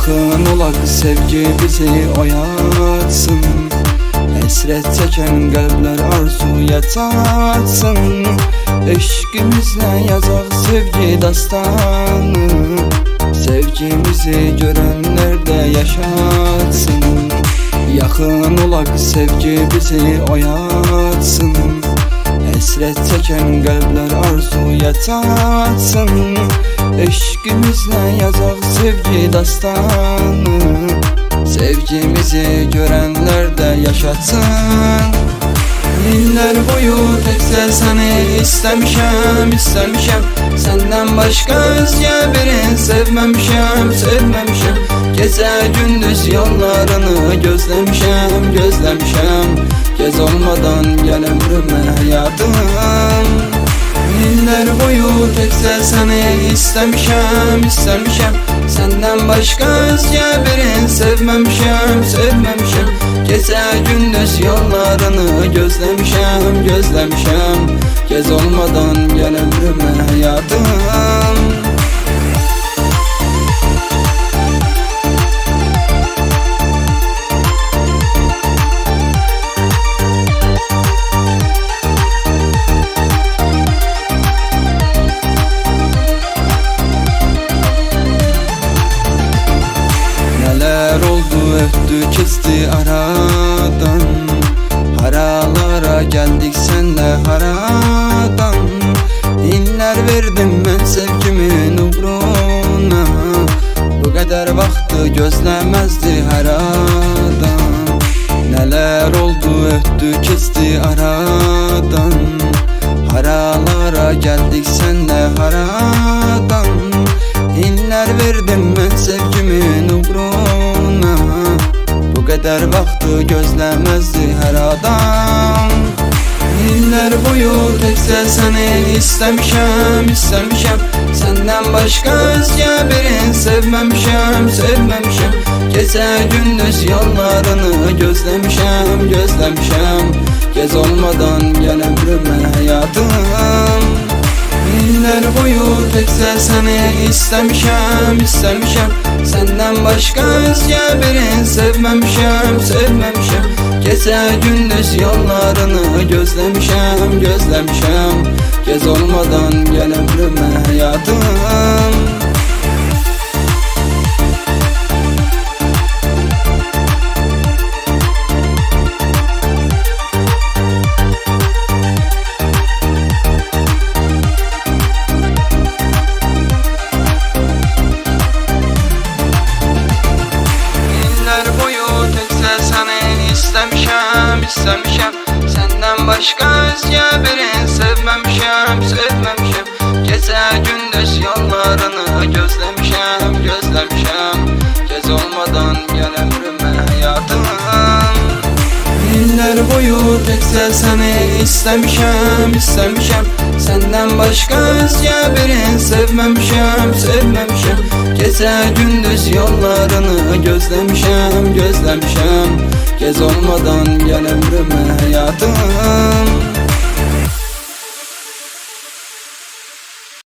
Yakın olak sevgi bizi oyatsın, hasret çeken kalpler arzuya tatsın. Eşkimizle yazak sevgi dastanı, sevgimizi görenler de yaşatsın. Yakın olak sevgi bizi oyatsın, hasret çeken kalpler arzuya tatsın. Eşkimizle yazak sevgi dastanı, sevgimizi görenler de yaşatsın. Yıllar boyu tekse seni istemişem, istemişem. Senden başka özge birini sevmemişem, sevmemişem. Gece gündüz yollarını gözlemişem, gözlemişem. Gez olmadan gel ömrüme hayatım. Yıllar boyu tekse seni istemişem, istemişem. Senden başka özge birini sevmemişem, sevmemişem. Gece gündüz yollarını gözlemişem, gözlemişem. Gez olmadan gel ömrüme hayatım. Neler oldu öttü kesti aradan, haralara geldik senle haradan. İller verdim ben sevgimin uğruna, bu kadar vakti gözlemezdi haradan. Neler oldu öttü kesti aradan, haralara geldik senle haradan. İller verdim ben sevgimin uğruna, bu kadar vakti gözlemezdi her adam. Yıllar boyu tekse seni istemişem, istemişem. Senden başka özge birini sevmemişem, sevmemişem. Gece gündüz yollarını gözlemişem, gözlemişem. Gez olmadan gel ömrüme hayatım. Yıllar boyu tekse seni istemişem, istemişem. Senden başka özge birini sevmemişem, sevmemişem. Gece gündüz yollarını gözlemişem, gözlemişem. Gez olmadan gel ömrüme hayatım. İstemişem, istemişem. Senden başka özge birini sevmemişem, sevmemişem. Gece gündüz yollarını gözlemişem, gözlemişem. Gez olmadan gel ömrüme hayatım. Yıllar boyu tekse seni istemişem, istemişem. Senden başka özge birini sevmemişem, sevmemişem. Gece gündüz yollarını gözlemişem, gözlemişem. Gez olmadan gel ömrüme hayatım.